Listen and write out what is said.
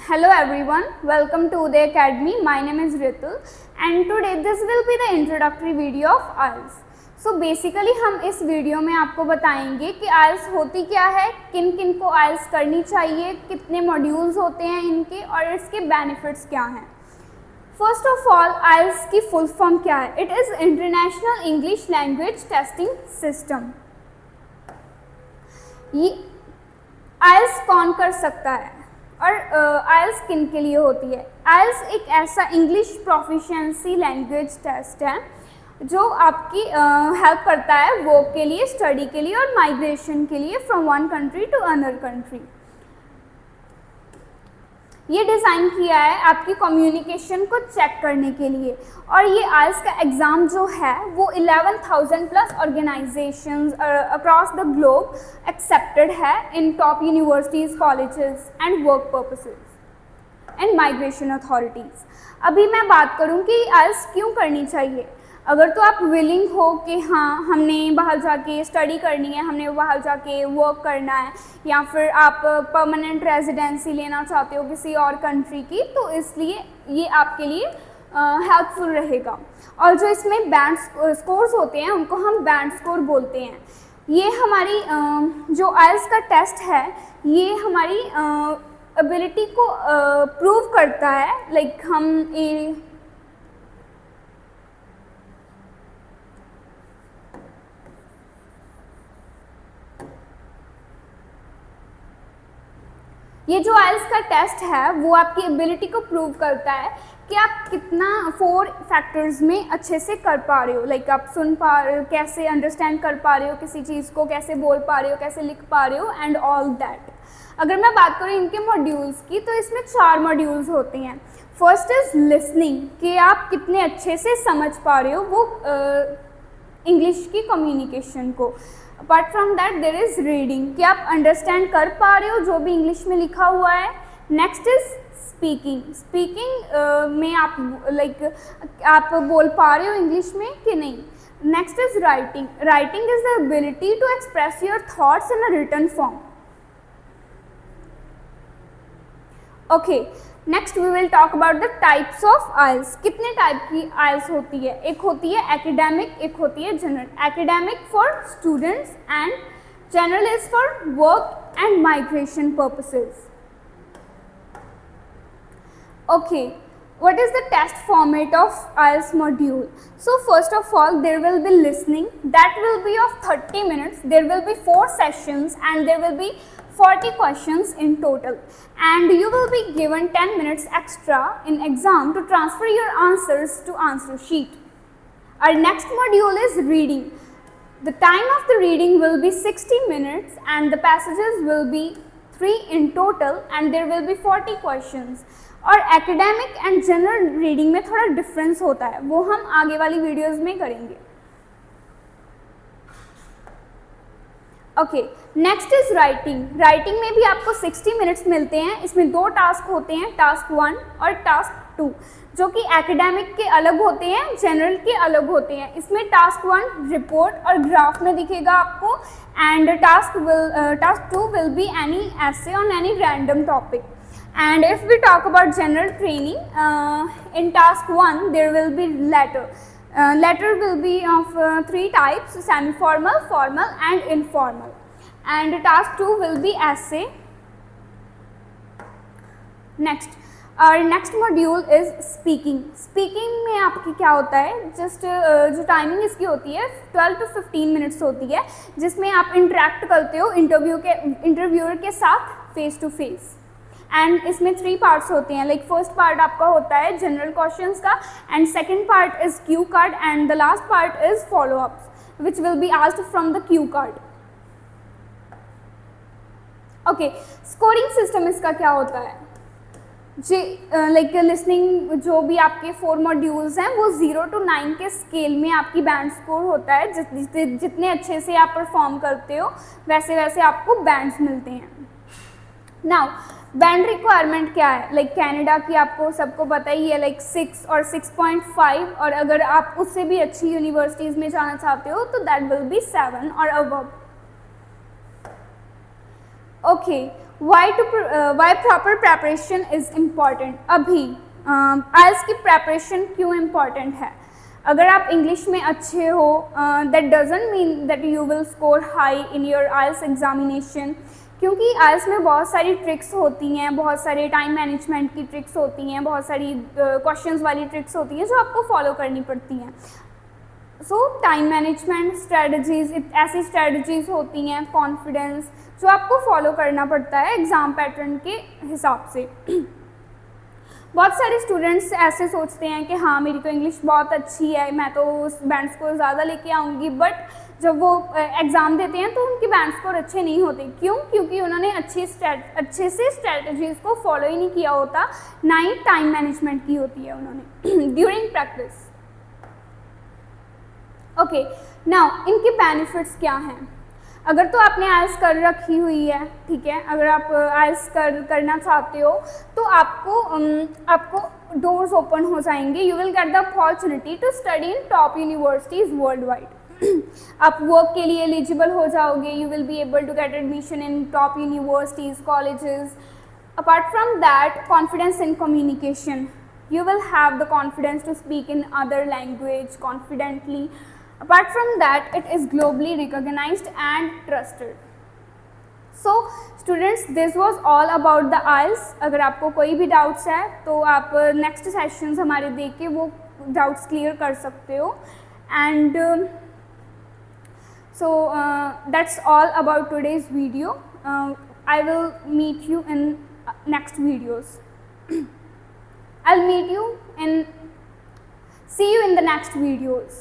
Hello everyone, welcome to the academy. My name is Ritul and today this will be the introductory video of IELTS. So basically हम इस video में आपको बताएंगे कि IELTS होती क्या है, किन किन को IELTS करनी चाहिए, कितने मॉड्यूल्स होते हैं इनके और इसके बेनिफिट्स क्या हैं. फर्स्ट ऑफ ऑल IELTS की फुल फॉर्म क्या है? It is international English language testing system. ये IELTS कौन कर सकता है और IELTS किन के लिए होती है? IELTS एक ऐसा इंग्लिश प्रोफिशिएंसी लैंग्वेज टेस्ट है जो आपकी हेल्प करता है वर्क के लिए, स्टडी के लिए और माइग्रेशन के लिए from one country to another country. ये डिज़ाइन किया है आपकी कम्युनिकेशन को चेक करने के लिए और ये IELTS का एग्ज़ाम जो है वो 11,000 plus organisations across the globe accepted है in top universities, colleges and work purposes and migration authorities. अभी मैं बात करूँ कि IELTS क्यों करनी चाहिए. अगर तो आप विलिंग हो कि हाँ हमने बाहर जाके स्टडी करनी है, हमने बाहर जाके वर्क करना है, या फिर आप परमानेंट रेजिडेंसी लेना चाहते हो किसी और कंट्री की, तो इसलिए ये आपके लिए हेल्पफुल रहेगा. और जो इसमें बैंड स्कोर्स होते हैं उनको हम बैंड स्कोर बोलते हैं. ये हमारी जो IELTS का टेस्ट है ये हमारी एबिलिटी को प्रूव करता है. लाइक हम ये जो IELTS का टेस्ट है वो आपकी एबिलिटी को प्रूव करता है कि आप कितना 4 फैक्टर्स में अच्छे से कर पा रहे हो. लाइक आप सुन पा रहे हो, कैसे अंडरस्टैंड कर पा रहे हो किसी चीज़ को, कैसे बोल पा रहे हो, कैसे लिख पा रहे हो एंड ऑल दैट. अगर मैं बात करूँ इनके मॉड्यूल्स की तो इसमें 4 मॉड्यूल्स होते हैं. फर्स्ट इज़ लिसनिंग, कि आप कितने अच्छे से समझ पा रहे हो वो इंग्लिश की कम्युनिकेशन को. Apart from that there is reading, कि आप अंडरस्टैंड कर पा रहे हो जो भी इंग्लिश में लिखा हुआ है. नेक्स्ट इज़ स्पीकिंग, स्पीकिंग में आप आप बोल पा रहे हो इंग्लिश में कि नहीं. Next is writing, writing is the ability to express your thoughts in a written form. Okay, next we will talk about the types of IELTS. कितने टाइप की IELTS होती है? एक होती है एकेडमिक, एक होती है general. Academic for students and general is for work and migration purposes. Okay, what is the test format of IELTS module? So first of all there will be listening, that will be of 30 minutes. There will be 4 sessions and there will be 40 questions in total, and you will be given 10 minutes extra in exam to transfer your answers to answer sheet. Our next module is reading. The time of the reading will be 60 minutes and the passages will be 3 in total and there will be 40 questions. और academic and general reading में थोड़ा difference होता है, वो हम आगे वाली videos में करेंगे. Okay, next is writing. Writing में भी आपको 60 मिनट्स मिलते हैं. इसमें 2 टास्क होते हैं, टास्क 1 और टास्क 2, जो कि एकेडमिक के अलग होते हैं, जनरल के अलग होते हैं. इसमें टास्क 1 रिपोर्ट और ग्राफ में दिखेगा आपको, and task 2 will be any essay on any random topic. And if we talk about general training, in task 1 there will be letter. Letter will be of 3 types: semi-formal, formal and informal. And task 2 will be essay. Next, our next module is speaking. Speaking में आपकी क्या होता है, just जो timing इसकी होती है 12 to 15 minutes होती है, जिसमें आप इंटरेक्ट करते हो इंटरव्यूअर के साथ फेस टू फेस. एंड इसमें 3 पार्ट्स होते हैं. लाइक फर्स्ट पार्ट आपका होता है जनरल क्वेश्चंस का, and second part is Q card, and the last part is follow ups which will be asked from the Q card. Okay, scoring system इसका क्या होता है? लाइक लिसनिंग जो भी आपके 4 मॉड्यूल्स हैं वो 0 to 9 के स्केल में आपकी बैंड स्कोर होता है. जितने अच्छे से आप परफॉर्म करते हो वैसे वैसे आपको बैंड्स मिलते हैं. नाउ बैंड रिक्वायरमेंट क्या है? लाइक कनाडा की आपको सबको पता ही है, लाइक 6 और 6.5, और अगर आप उससे भी अच्छी यूनिवर्सिटीज़ में जाना चाहते हो तो दैट विल बी 7 और above. Okay, why proper preparation is important. अभी आइल्स की प्रेपरेशन क्यों इम्पॉर्टेंट है? अगर आप इंग्लिश में अच्छे हो, that doesn't mean that you will score high in your IELTS examination, क्योंकि आइल्स में बहुत सारी ट्रिक्स होती हैं, बहुत सारे टाइम मैनेजमेंट की ट्रिक्स होती हैं, बहुत सारी क्वेश्चंस वाली ट्रिक्स होती हैं जो आपको फॉलो करनी पड़ती हैं। सो टाइम मैनेजमेंट स्ट्रेटजीज, ऐसी स्ट्रेटजीज होती हैं, कॉन्फिडेंस, जो आपको फॉलो करना पड़ता है एग्ज़ाम पैटर्न के हिसाब से। बहुत सारे स्टूडेंट्स ऐसे सोचते हैं कि हाँ मेरी तो इंग्लिश बहुत अच्छी है, मैं तो उस बैंड स्कोर ज़्यादा लेके आऊँगी, बट जब वो एग्ज़ाम देते हैं तो उनके बैंड स्कोर अच्छे नहीं होते। क्यों? क्योंकि उन्होंने अच्छे से स्ट्रेटजीज़ को फॉलो ही नहीं किया होता, ना ही टाइम मैनेजमेंट की होती है उन्होंने ड्यूरिंग प्रैक्टिस। ओके, नाउ इनके बेनिफिट्स क्या हैं? अगर तो आपने आइल्स कर रखी हुई है, ठीक है, अगर आप आइल्स करना चाहते हो तो आपको डोर्स ओपन हो जाएंगे। You will get the opportunity to study in top universities world wide. आप वर्क के लिए एलिजिबल हो जाओगे। You will be able to get admission in top universities, colleges. Apart from that, confidence in communication, you will have the confidence to speak in other language confidently. Apart from that, it is globally recognized and trusted. So students, this was all about the IELTS. अगर आपको कोई भी doubts है तो आप next sessions हमारे देख के वो डाउट्स क्लियर कर सकते हो। And so that's all about today's video. I will meet you in next videos. I'll meet you and see you in the next videos.